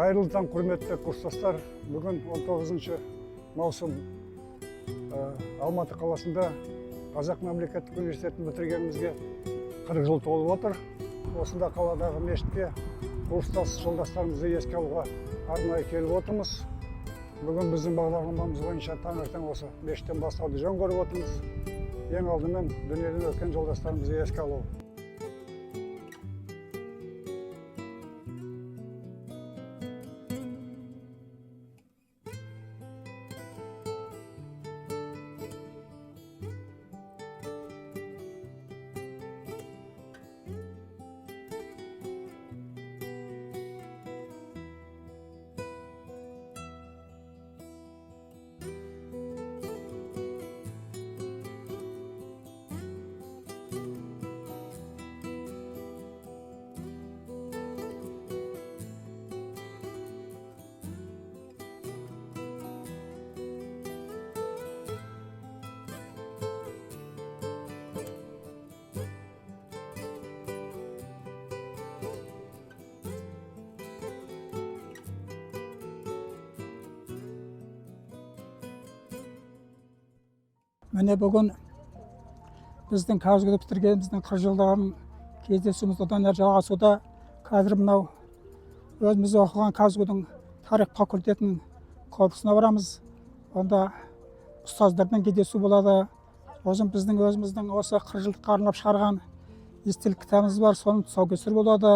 Қайырлы таң, құрметті курстастар. Бүгін 19 маусым Алматы қаласында Қазақ мемлекеттік университетін бітіргенімізге 40 жыл толып отыр. Осында қаладағы мешітке курстас жолдастарымызды еске алуға арнайы келіп отырмыз. Бүгін біздің бағдарламамыз бойынша таңертең осы мешіттен бастауды жөн көріп отырмыз. Ең алдымен дүниеден өткен жолдастарымызды еске алу. Міне бүгін біздің қазіргі бітіргеніміздің 40 жылдығын кездесуіміз одан әрі жалғасуда. Қазір мынау өзіміз оқыған Казгудың тарих факультетінің корпусына барамыз. Онда ұстаздармен кездесу болады. Біздің өзіміздің осы 40 жылдыққа арнап шығарған естелік кітабымыз бар, соның тұсаукесері болады.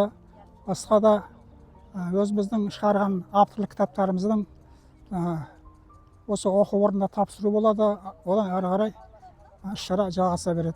Басқа да өзіміздің шығарған авторлық кітаптарымыздың осы оқу орнында тапсыру болады. Одан әрі қарай іс-шара жалғаса береді.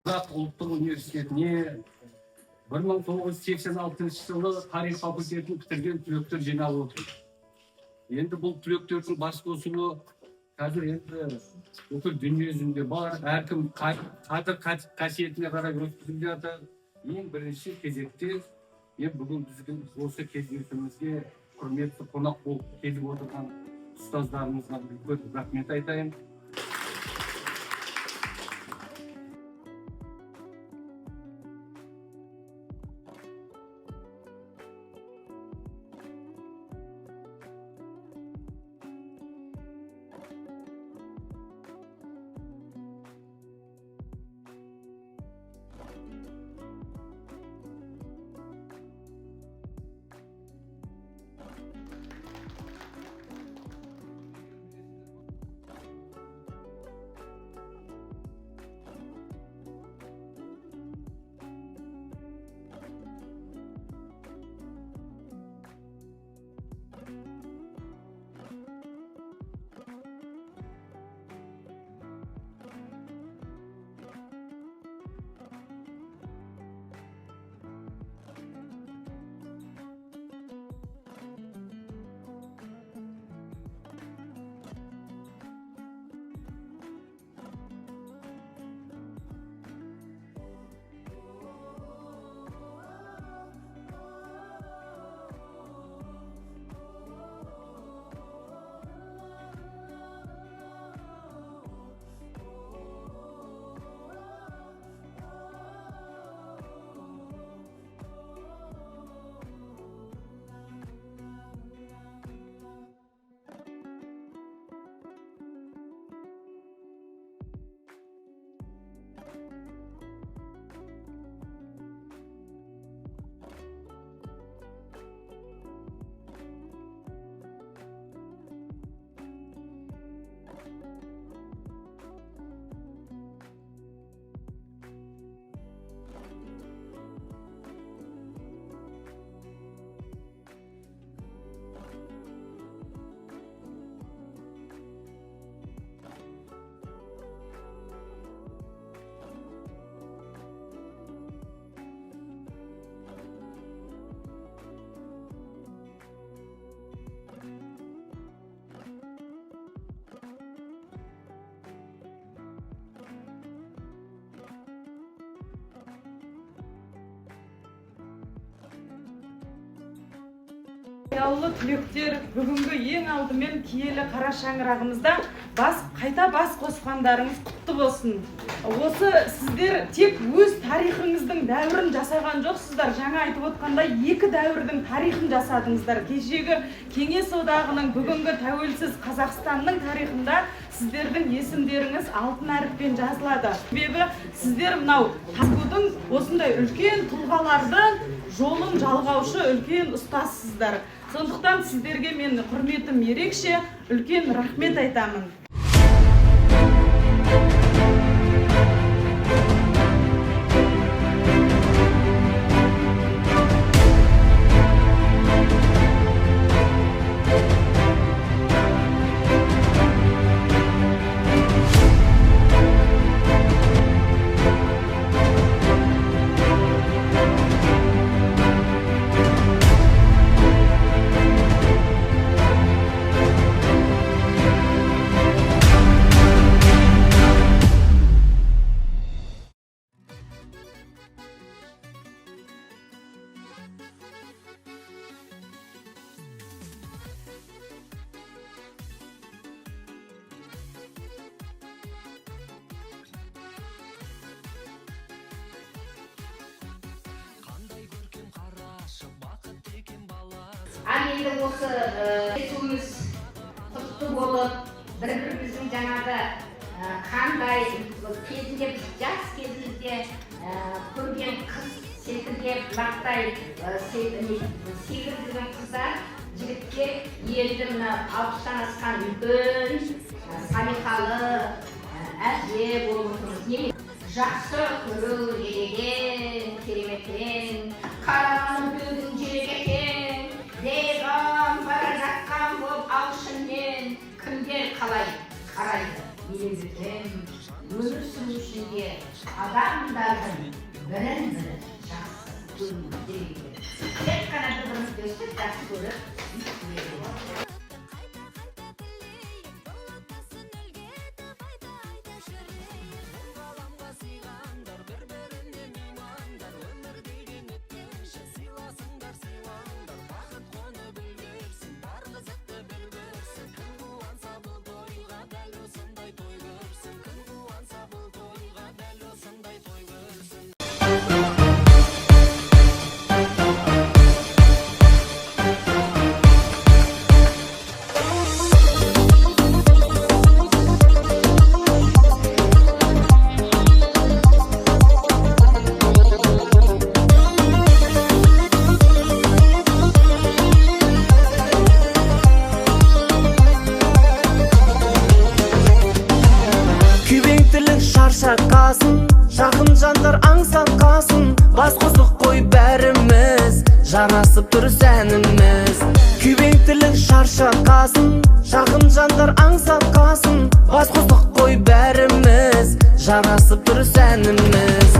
Қазақ ұлттық университетіне 1986 жылы тарих факультетін бітірген түлектер жиналып отыр. Енді бұл түлектердің бас қосуы қазір енді бүкіл дүние жүзінде бар. Әркім қадір қасиетіне қарай өткізіліп жатыр. Ең бірінші кезекте бүгін біздің осы кездесуімізге құрметті қонақ болып келіп отырған ұстаздарымызға көп рахмет айтайын. Аяулы түлектер, бүгінгі ең алдымен киелі қара шаңырағымызда қайта бас қосқандарыңыз құтты болсын. Осы сіздер тек өз тарихыңыздың дәуірін жасаған жоқсыздар. Жаңа айтып отқандай екі дәуірдің тарихын жасадыңыздар. Кешегі Кеңес одағының, бүгінгі тәуелсіз Қазақстанның тарихында сіздердің есімдеріңіз алтын әріппен жазылады. Себебі сіздер мынау Казгудың осындай үлкен тұлғалардың жолын жалғаушы үлкен ұстазсыздар. Сондықтан сіздерге мен құрметім ерекше, үлкен рахмет айтамын. Енді осы суымыз құтты болып, бір-біріміздің жаңағы қандай кезінде, жас кезімізде көрген қыз секірген лақтай секірген қыздар жігітке енді мына 60-тан асқан үлкен салиқалы әже болып отырмыз. Жақсы көру жереген, кереметтен, қарағанын бөгін жерекетен, дейған бара жатқан болып алшынмен кімдер қалай қарайды. Еліміздің өмір сүру ішінде адамдардың бірін-бірі жақсы көру керек. Тек қана бір-бірімізді өстіп жақсы көріп, жақын жандар аңсатқасын, бас қосық қой бәріміз, жарасып тұр сәніміз. Күйбеңділік шаршатқасын, жақын жандар аңсатқасын, бас қосық қой бәріміз, жарасып тұр сәніміз.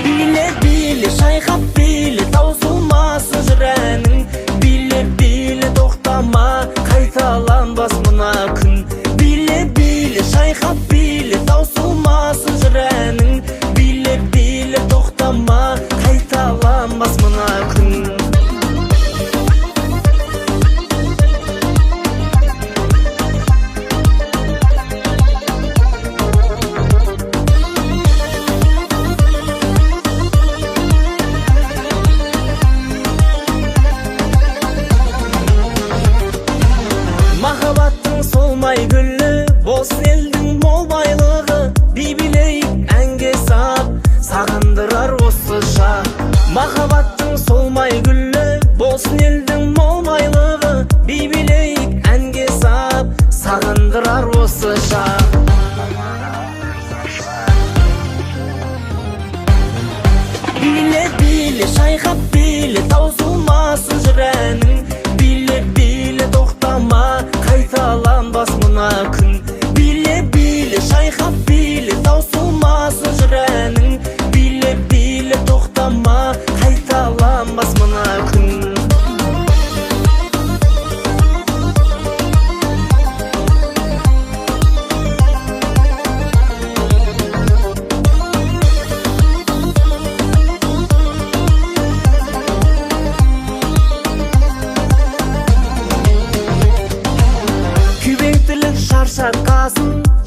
Биле-биле, шайқап биле, таусылмасын жүрәнің. Биле-биле, тоқтама, қайталанбас мына күн. Биле-биле, шайқап биле, таусылмасын жүрәнің. Биле-биле, тоқтама, қайталанбас мына күн. Гүлі болсын елдің мол байлығы, би-билейік әнге сап, сағындырар осы шақ. Махаббаттың солмай гүлі болсын елдің мол байлығы, би-билейік әнге сап, сағындырар осы шақ. Биле-биле, шайқап биле, таусылмасын жүрәнің. Биле-биле, тоқтама, қайталанбас мына күн. Биле-биле, шайқап биле, таусылмасын жүрәнің. Биле-биле, тоқтама, қайталанбас мына күн.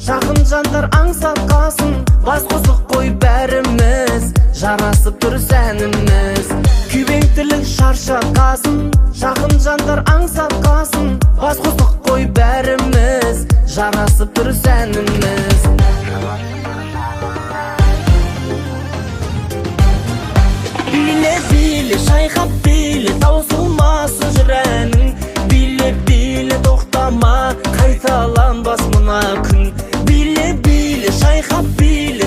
жақын жандар аңсап қалсын, бас қосып қой бәріміз, жарасып тұр сәніміз. Күйбеңділік шаршатқасын, жақын жандар аңсап қалсын, бас қосып қой бәріміз, жарасып тұр сәніміз. Биле шайқап биле, таусылмасын жүрәнің. Биле тоқтама, қайталанбас мына күн. Биле шайқап биле,